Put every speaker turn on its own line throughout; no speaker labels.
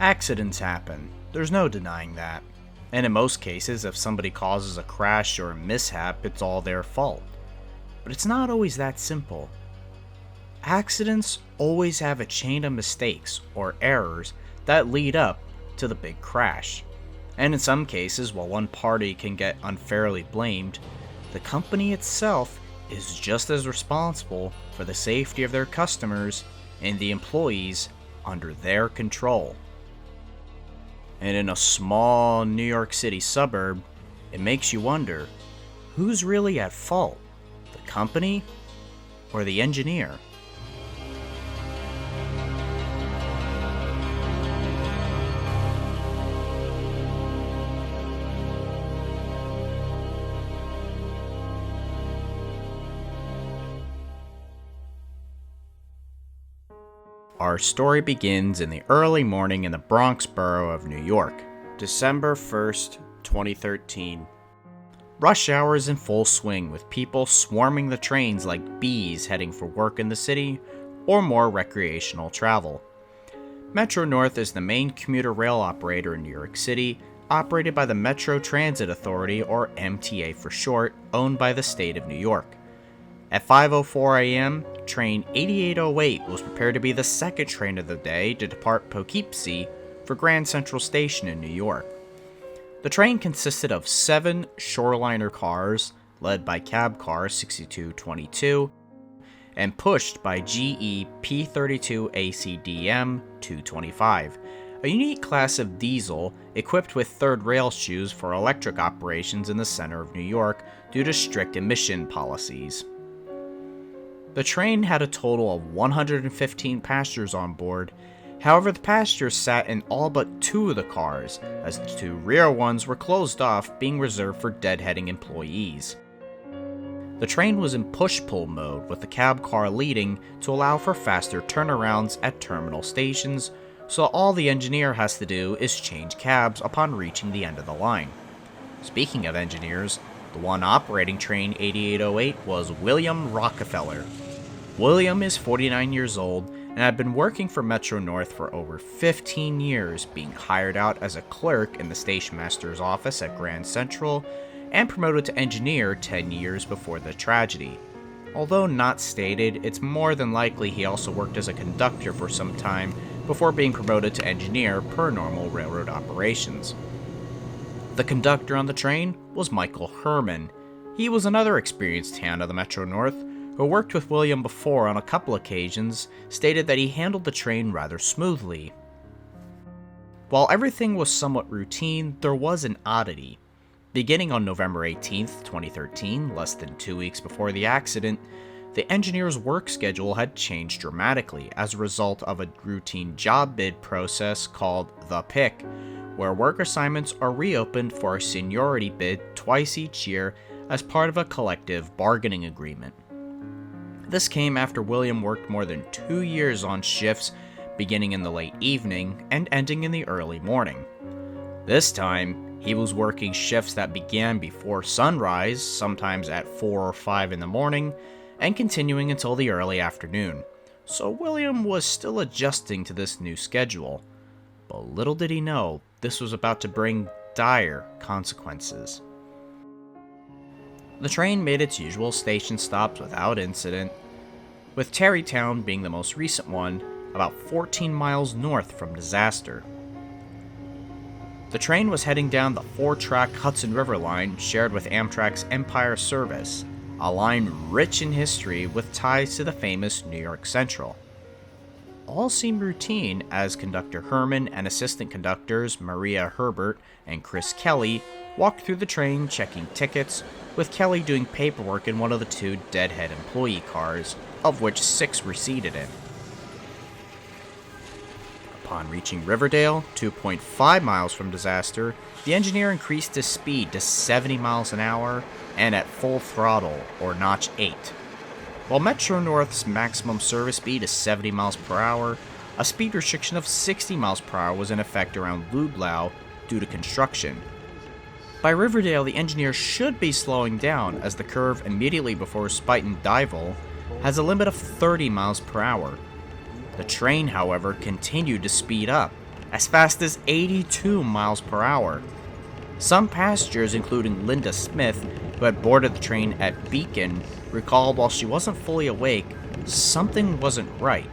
Accidents happen, there's no denying that. And in most cases, if somebody causes a crash or a mishap, it's all their fault. But it's not always that simple. Accidents always have a chain of mistakes or errors that lead up to the big crash. And in some cases, while one party can get unfairly blamed, the company itself is just as responsible for the safety of their customers and the employees under their control. And in a small New York City suburb, it makes you wonder, who's really at fault? The company or the engineer? Our story begins in the early morning in the Bronx borough of New York, December 1st, 2013. Rush hour is in full swing with people swarming the trains like bees heading for work in the city or more recreational travel. Metro North is the main commuter rail operator in New York City, operated by the Metro Transit Authority, or MTA for short, owned by the state of New York. At 5:04 a.m., train 8808 was prepared to be the second train of the day to depart Poughkeepsie for Grand Central Station in New York. The train consisted of 7 shoreliner cars, led by cab car 6222, and pushed by GE P32 ACDM 225, a unique class of diesel equipped with third rail shoes for electric operations in the center of New York due to strict emission policies. The train had a total of 115 passengers on board. However, the passengers sat in all but 2 of the cars, as the 2 rear ones were closed off, being reserved for deadheading employees. The train was in push-pull mode, with the cab car leading to allow for faster turnarounds at terminal stations, so all the engineer has to do is change cabs upon reaching the end of the line. Speaking of engineers, the one operating train 8808 was William Rockefeller. William is 49 years old and had been working for Metro North for over 15 years, being hired out as a clerk in the station master's office at Grand Central and promoted to engineer 10 years before the tragedy. Although not stated, it's more than likely he also worked as a conductor for some time before being promoted to engineer per normal railroad operations. The conductor on the train was Michael Herman. He was another experienced hand of the Metro North, who worked with William before on a couple occasions, stated that he handled the train rather smoothly. While everything was somewhat routine, there was an oddity. Beginning on November 18th, 2013, less than 2 weeks before the accident, the engineer's work schedule had changed dramatically as a result of a routine job bid process called the Pick, where work assignments are reopened for a seniority bid twice each year as part of a collective bargaining agreement. This came after William worked more than 2 years on shifts beginning in the late evening and ending in the early morning. This time, he was working shifts that began before sunrise, sometimes at 4 or 5 in the morning, and continuing until the early afternoon. So William was still adjusting to this new schedule. But little did he know, this was about to bring dire consequences. The train made its usual station stops without incident, with Tarrytown being the most recent one, about 14 miles north from disaster. The train was heading down the 4-track Hudson River line shared with Amtrak's Empire Service, a line rich in history with ties to the famous New York Central. All seemed routine as conductor Herman and assistant conductors Maria Herbert and Chris Kelly walked through the train checking tickets, with Kelly doing paperwork in one of the 2 deadhead employee cars, of which 6 were seated in. Upon reaching Riverdale, 2.5 miles from disaster, the engineer increased his speed to 70 miles an hour and at full throttle, or notch 8. While Metro North's maximum service speed is 70 miles per hour, a speed restriction of 60 miles per hour was in effect around Ludlow due to construction. By Riverdale, the engineer should be slowing down, as the curve immediately before Spuyten Duyvil has a limit of 30 miles per hour. The train, however, continued to speed up, as fast as 82 miles per hour. Some passengers, including Linda Smith, who had boarded the train at Beacon, recalled while she wasn't fully awake, something wasn't right.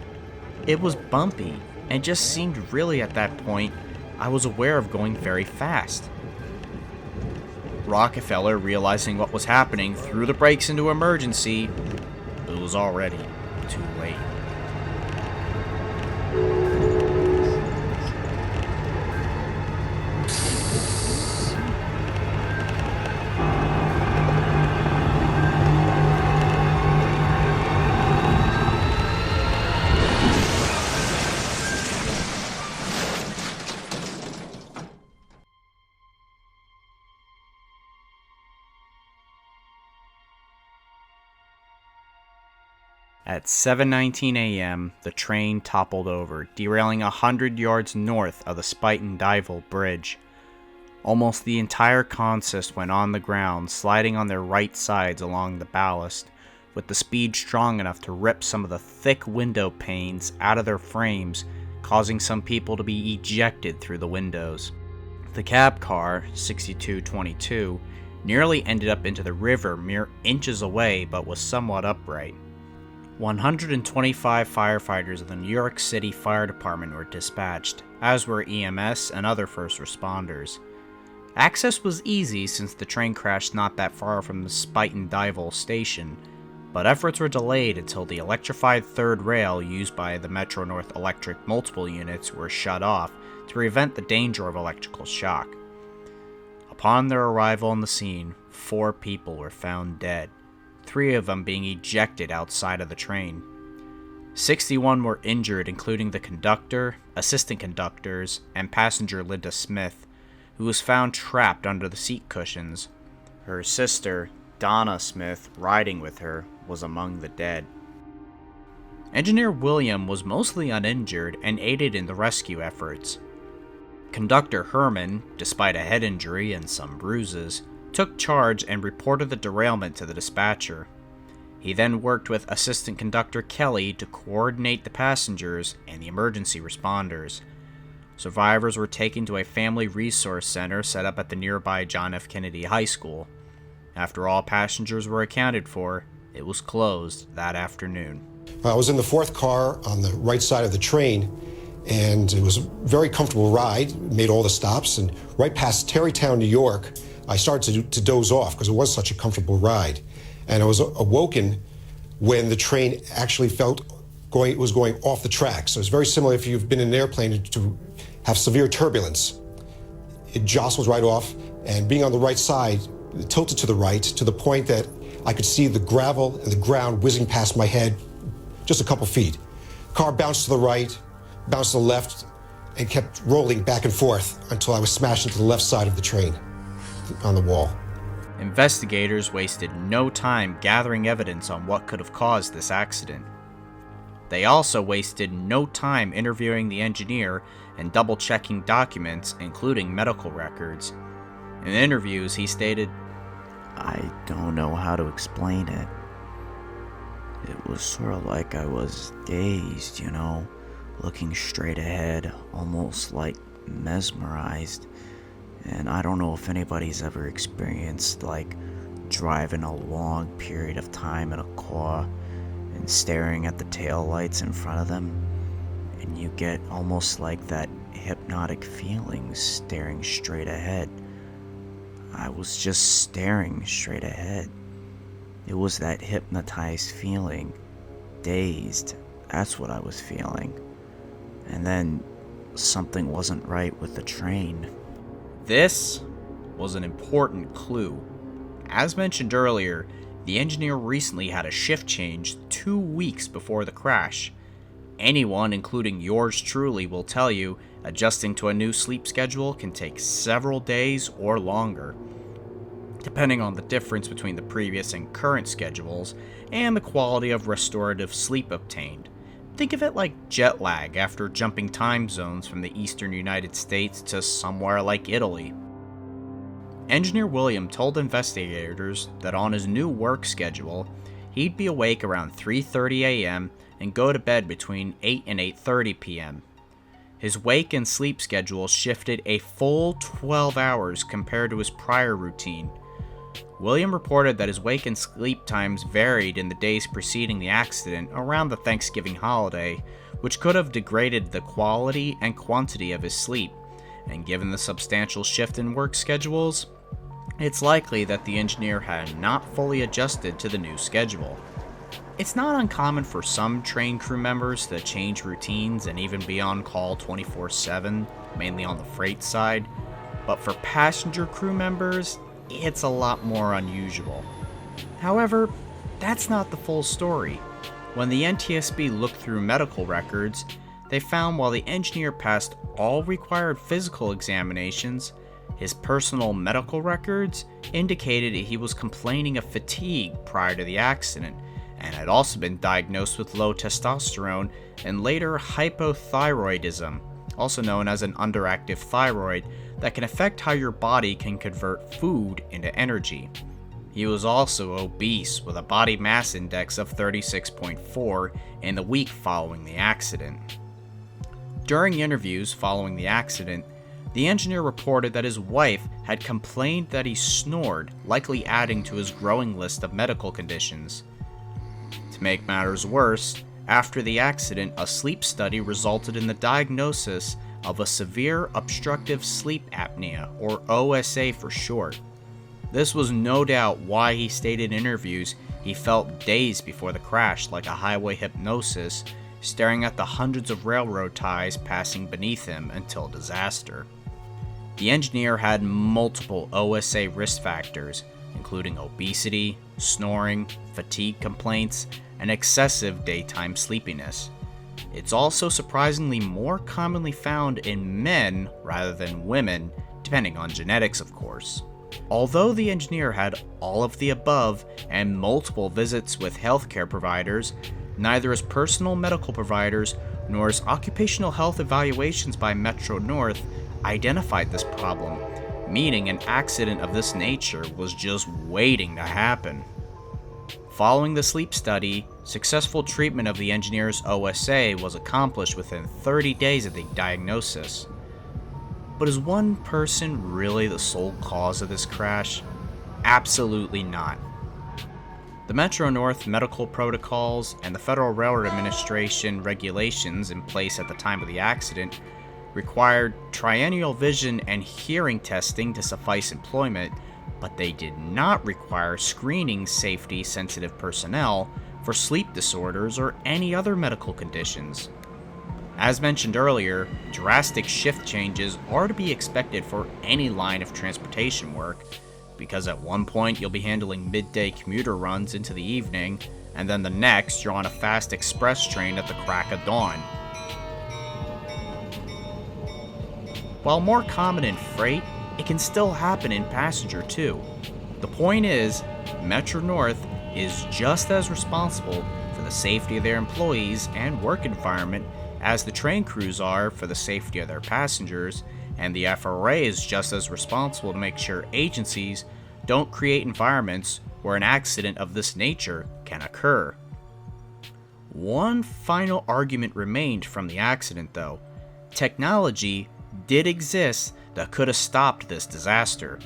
It was bumpy, and just seemed really at that point I was aware of going very fast. Rockefeller, realizing what was happening, threw the brakes into emergency, but it was already too late. At 7:19 a.m., the train toppled over, derailing 100 yards north of the Spuyten Duyvil bridge. Almost the entire consist went on the ground, sliding on their right sides along the ballast, with the speed strong enough to rip some of the thick window panes out of their frames, causing some people to be ejected through the windows. The cab car, 6222, nearly ended up into the river mere inches away, but was somewhat upright. 125 firefighters of the New York City Fire Department were dispatched, as were EMS and other first responders. Access was easy since the train crashed not that far from the Spuyten Duyvil station, but efforts were delayed until the electrified third rail used by the Metro North Electric multiple units were shut off to prevent the danger of electrical shock. Upon their arrival on the scene, 4 people were found dead, 3 of them being ejected outside of the train. 61 were injured, including the conductor, assistant conductors, and passenger Linda Smith, who was found trapped under the seat cushions. Her sister, Donna Smith, riding with her, was among the dead. Engineer William was mostly uninjured and aided in the rescue efforts. Conductor Herman, despite a head injury and some bruises, took charge and reported the derailment to the dispatcher. He then worked with Assistant Conductor Kelly to coordinate the passengers and the emergency responders. Survivors were taken to a family resource center set up at the nearby John F. Kennedy High School. After all passengers were accounted for, it was closed that afternoon.
I was in the 4th car on the right side of the train, and it was a very comfortable ride, made all the stops, and right past Tarrytown, New York, I started to doze off because it was such a comfortable ride. And I was awoken when the train actually was going off the track. So it's very similar if you've been in an airplane to have severe turbulence. It jostles right off, and being on the right side, it tilted to the right to the point that I could see the gravel and the ground whizzing past my head just a couple feet. Car bounced to the right, bounced to the left, and kept rolling back and forth until I was smashed into the left side of the train on the wall.
Investigators wasted no time gathering evidence on what could have caused this accident. They also wasted no time interviewing the engineer and double-checking documents, including medical records. In interviews, he stated, "I don't know how to explain it. It was sort of like I was dazed, looking straight ahead, almost like mesmerized. And I don't know if anybody's ever experienced, driving a long period of time in a car and staring at the taillights in front of them, and you get almost like that hypnotic feeling staring straight ahead. I was just staring straight ahead. It was that hypnotized feeling, dazed, that's what I was feeling. And then something wasn't right with the train." This was an important clue. As mentioned earlier, the engineer recently had a shift change 2 weeks before the crash. Anyone, including yours truly, will tell you adjusting to a new sleep schedule can take several days or longer, depending on the difference between the previous and current schedules and the quality of restorative sleep obtained. Think of it like jet lag after jumping time zones from the eastern United States to somewhere like Italy. Engineer William told investigators that on his new work schedule, he'd be awake around 3:30 a.m. and go to bed between 8 and 8:30 p.m. His wake and sleep schedule shifted a full 12 hours compared to his prior routine. William reported that his wake and sleep times varied in the days preceding the accident around the Thanksgiving holiday, which could have degraded the quality and quantity of his sleep, and given the substantial shift in work schedules, it's likely that the engineer had not fully adjusted to the new schedule. It's not uncommon for some train crew members to change routines and even be on call 24/7, mainly on the freight side, but for passenger crew members, it's a lot more unusual. However, that's not the full story. When the NTSB looked through medical records, they found while the engineer passed all required physical examinations, his personal medical records indicated he was complaining of fatigue prior to the accident, and had also been diagnosed with low testosterone and later hypothyroidism, also known as an underactive thyroid, that can affect how your body can convert food into energy. He was also obese with a body mass index of 36.4 in the week following the accident. During interviews following the accident, the engineer reported that his wife had complained that he snored, likely adding to his growing list of medical conditions. To make matters worse, after the accident, a sleep study resulted in the diagnosis of a severe obstructive sleep apnea, or OSA for short. This was no doubt why he stated in interviews he felt days before the crash like a highway hypnosis, staring at the hundreds of railroad ties passing beneath him until disaster. The engineer had multiple OSA risk factors, including obesity, snoring, fatigue complaints, and excessive daytime sleepiness. It's also surprisingly more commonly found in men rather than women, depending on genetics, of course. Although the engineer had all of the above and multiple visits with healthcare providers, neither his personal medical providers nor his occupational health evaluations by Metro-North identified this problem, meaning an accident of this nature was just waiting to happen. Following the sleep study, successful treatment of the engineer's OSA was accomplished within 30 days of the diagnosis. But is one person really the sole cause of this crash? Absolutely not. The Metro-North medical protocols and the Federal Railroad Administration regulations in place at the time of the accident required triennial vision and hearing testing to suffice employment, but they did not require screening safety-sensitive personnel for sleep disorders or any other medical conditions. As mentioned earlier, drastic shift changes are to be expected for any line of transportation work, because at one point you'll be handling midday commuter runs into the evening, and then the next you're on a fast express train at the crack of dawn. While more common in freight, it can still happen in passenger too. The point is, Metro-North is just as responsible for the safety of their employees and work environment as the train crews are for the safety of their passengers, and the FRA is just as responsible to make sure agencies don't create environments where an accident of this nature can occur. One final argument remained from the accident though. Technology did exist that could have stopped this disaster.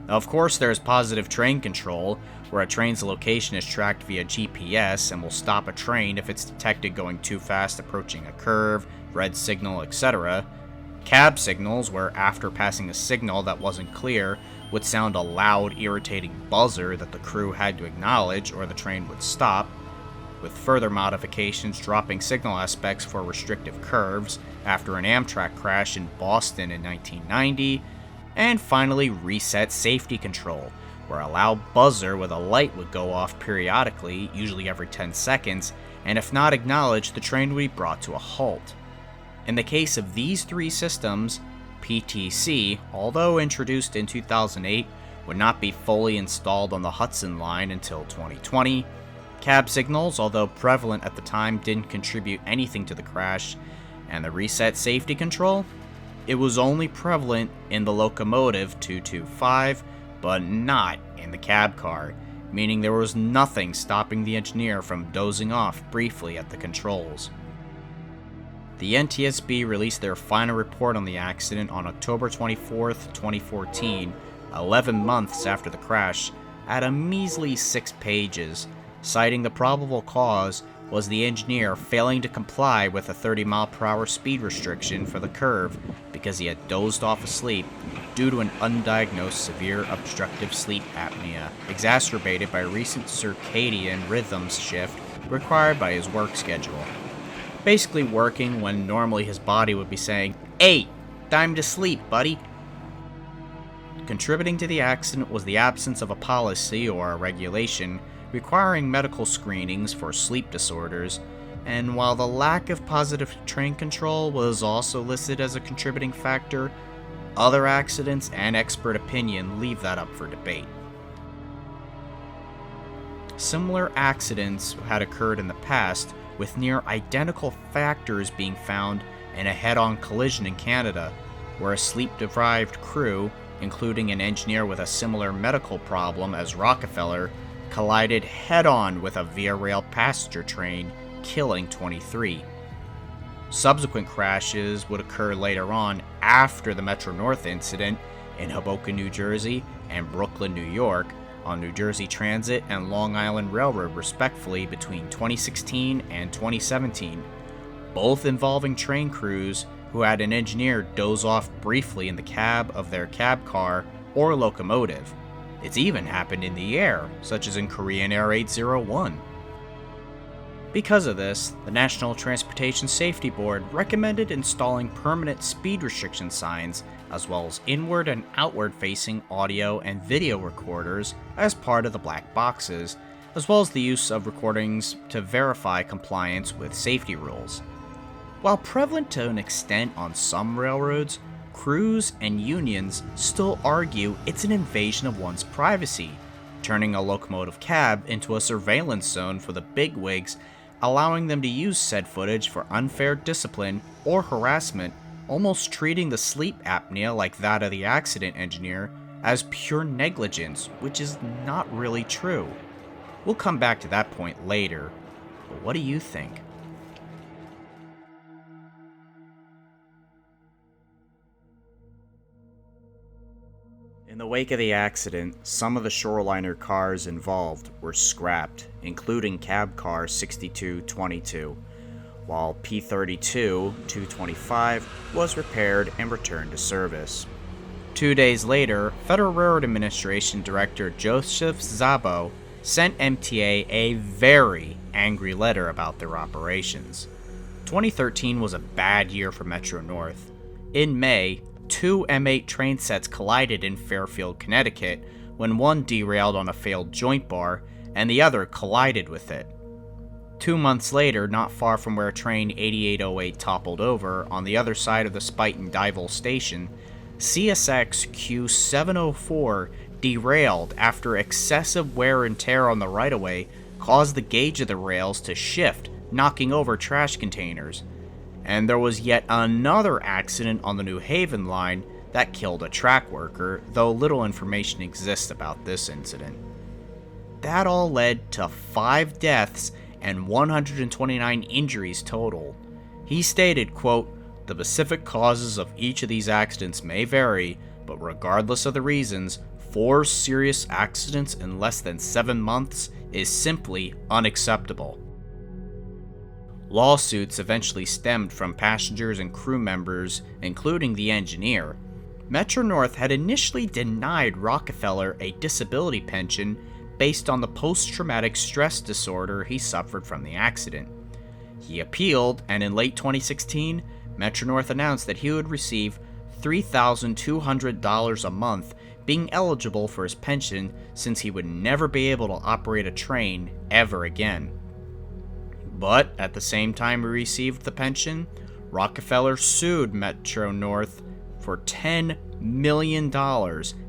Now, of course, there's positive train control, where a train's location is tracked via GPS and will stop a train if it's detected going too fast approaching a curve, red signal, etc. Cab signals, where after passing a signal that wasn't clear, would sound a loud, irritating buzzer that the crew had to acknowledge or the train would stop, with further modifications dropping signal aspects for restrictive curves after an Amtrak crash in Boston in 1990, and finally reset safety control, where a loud buzzer with a light would go off periodically, usually every 10 seconds, and if not acknowledged, the train would be brought to a halt. In the case of these three systems, PTC, although introduced in 2008, would not be fully installed on the Hudson Line until 2020. Cab signals, although prevalent at the time, didn't contribute anything to the crash, and the reset safety control? It was only prevalent in the locomotive 225, but not in the cab car, meaning there was nothing stopping the engineer from dozing off briefly at the controls. The NTSB released their final report on the accident on October 24, 2014, 11 months after the crash, at a measly 6 pages, citing the probable cause was the engineer failing to comply with a 30-mile-per-hour speed restriction for the curve because he had dozed off asleep due to an undiagnosed severe obstructive sleep apnea, exacerbated by recent circadian rhythms shift required by his work schedule. Basically working when normally his body would be saying, "Hey, time to sleep, buddy." Contributing to the accident was the absence of a policy or a regulation requiring medical screenings for sleep disorders, and while the lack of positive train control was also listed as a contributing factor, other accidents and expert opinion leave that up for debate. Similar accidents had occurred in the past, with near identical factors being found in a head-on collision in Canada, where a sleep-deprived crew, including an engineer with a similar medical problem as Rockefeller, collided head-on with a Via Rail passenger train, killing 23. Subsequent crashes would occur later on after the Metro North incident in Hoboken, New Jersey, and Brooklyn, New York, on New Jersey Transit and Long Island Railroad respectively between 2016 and 2017, both involving train crews who had an engineer doze off briefly in the cab of their cab car or locomotive. It's even happened in the air, such as in Korean Air 801. Because of this, the National Transportation Safety Board recommended installing permanent speed restriction signs, as well as inward and outward facing audio and video recorders as part of the black boxes, as well as the use of recordings to verify compliance with safety rules. While prevalent to an extent on some railroads, crews and unions still argue it's an invasion of one's privacy, turning a locomotive cab into a surveillance zone for the bigwigs, allowing them to use said footage for unfair discipline or harassment, almost treating the sleep apnea like that of the accident engineer as pure negligence, which is not really true. We'll come back to that point later, but what do you think? In the wake of the accident, some of the shoreliner cars involved were scrapped, including cab car 6222, while P32-225 was repaired and returned to service. 2 days later, Federal Railroad Administration Director Joseph Szabo sent MTA a very angry letter about their operations. 2013 was a bad year for Metro North. In May, 2 M8 train sets collided in Fairfield, Connecticut, when one derailed on a failed joint bar and the other collided with it. 2 months later, not far from where train 8808 toppled over, on the other side of the Spuyten Duyvil station, CSX Q704 derailed after excessive wear and tear on the right-of-way caused the gauge of the rails to shift, knocking over trash containers. And there was yet another accident on the New Haven line that killed a track worker, though little information exists about this incident. That all led to 5 deaths and 129 injuries total. He stated, quote, "The specific causes of each of these accidents may vary, but regardless of the reasons, 4 serious accidents in less than 7 months is simply unacceptable." Lawsuits eventually stemmed from passengers and crew members, including the engineer. Metro North had initially denied Rockefeller a disability pension based on the post-traumatic stress disorder he suffered from the accident. He appealed, and in late 2016, Metro North announced that he would receive $3,200 a month, being eligible for his pension since he would never be able to operate a train ever again. But at the same time he received the pension, Rockefeller sued Metro North for $10 million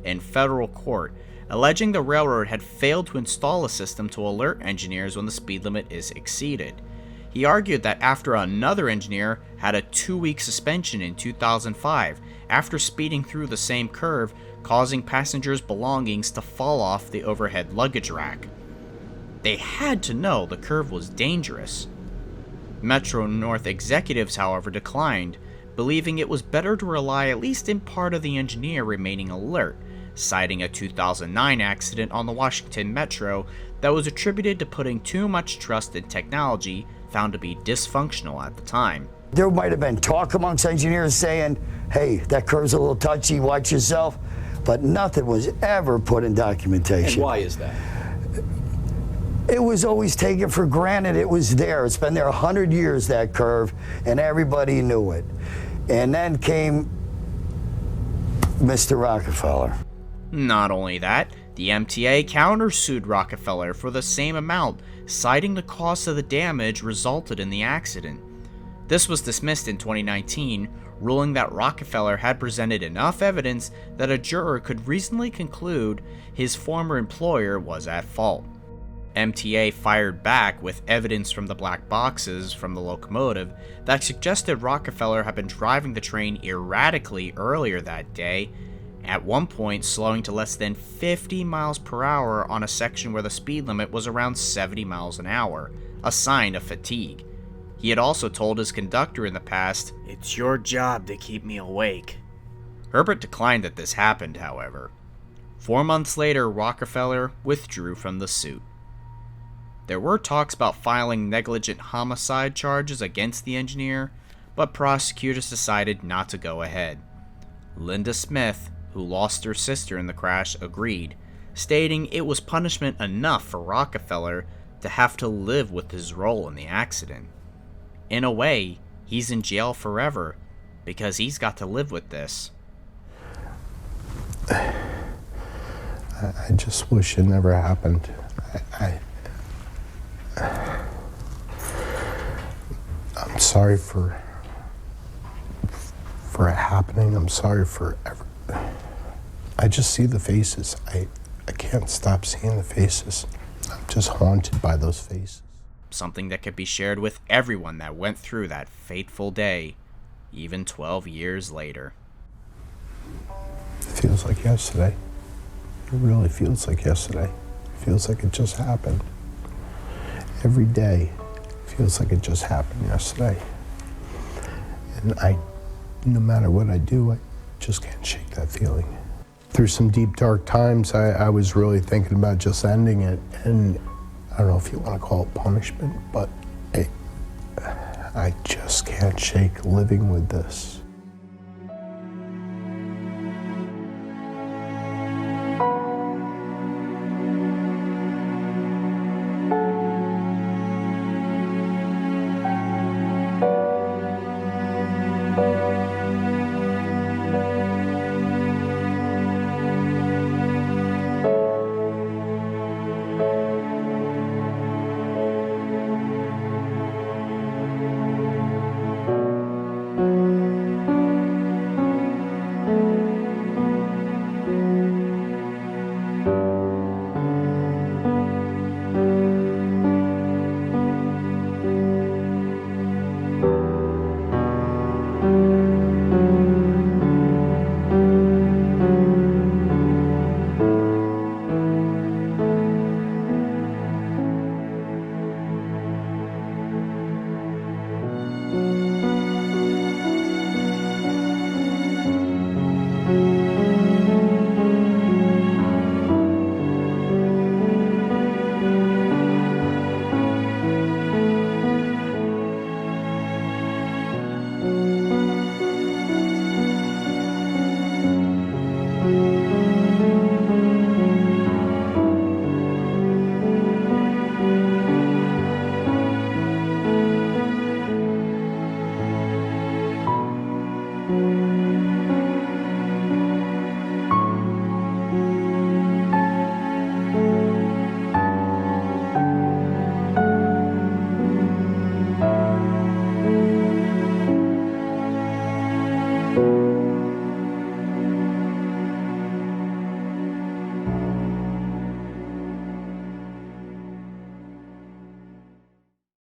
in federal court, alleging the railroad had failed to install a system to alert engineers when the speed limit is exceeded. He argued that after another engineer had a 2-week suspension in 2005 after speeding through the same curve, causing passengers' belongings to fall off the overhead luggage rack. They had to know the curve was dangerous. Metro North executives, however, declined, believing it was better to rely at least in part of the engineer remaining alert, citing a 2009 accident on the Washington Metro that was attributed to putting too much trust in technology found to be dysfunctional at the time.
There might have been talk amongst engineers saying, hey, that curve's a little touchy, watch yourself, but nothing was ever put in documentation.
And why is that?
It was always taken for granted it was there. It's been there 100 years, that curve, and everybody knew it. And then came Mr. Rockefeller.
Not only that, the MTA countersued Rockefeller for the same amount, citing the cost of the damage resulted in the accident. This was dismissed in 2019, ruling that Rockefeller had presented enough evidence that a juror could reasonably conclude his former employer was at fault. MTA fired back with evidence from the black boxes from the locomotive that suggested Rockefeller had been driving the train erratically earlier that day, at one point slowing to less than 50 miles per hour on a section where the speed limit was around 70 miles an hour, a sign of fatigue. He had also told his conductor in the past, "It's your job to keep me awake." Herbert declined that this happened, however. 4 months later, Rockefeller withdrew from the suit. There were talks about filing negligent homicide charges against the engineer, but prosecutors decided not to go ahead. Linda Smith, who lost her sister in the crash, agreed, stating it was punishment enough for Rockefeller to have to live with his role in the accident. In a way, he's in jail forever because he's got to live with this.
I just wish it never happened. I'm sorry for it happening. I'm sorry for I just see the faces. I can't stop seeing the faces. I'm just haunted by those faces.
Something that could be shared with everyone that went through that fateful day, even 12 years later.
It feels like yesterday. It really feels like yesterday. It feels like it just happened. Every day feels like it just happened yesterday. And no matter what I do, I just can't shake that feeling. Through some deep, dark times, I was really thinking about just ending it. And I don't know if you want to call it punishment, but I just can't shake living with this.